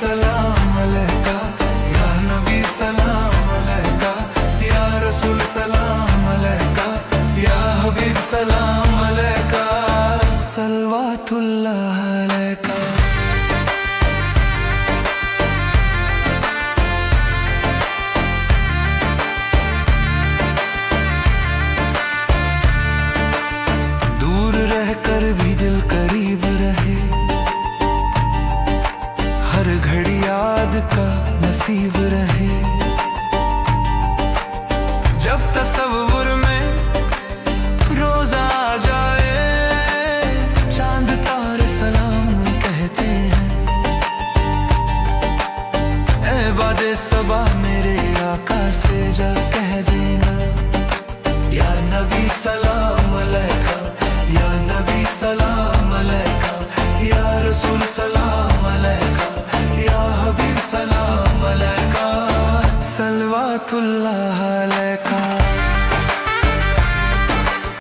सलाम अलैका, या नबी सलाम अलैका, या रसूल सलाम अलैका, या हबीब सलाम अलैका, सलवातुल्लाह अलैका। दूर रहकर भी दिल करीब रहे, हर घड़ी याद का नसीब रहे। जब तसव्वुर में रोजा आ जाए, चांद तारे सलाम कहते हैं। ऐ बादे सबा मेरे आका से जा कह देना, या नबी सलाम अलैका, या नबी सलाम अलैका, या रसूल सलाम अलैका, या हबीब सलाम अलैका, सलवातुल्लाह अलैका।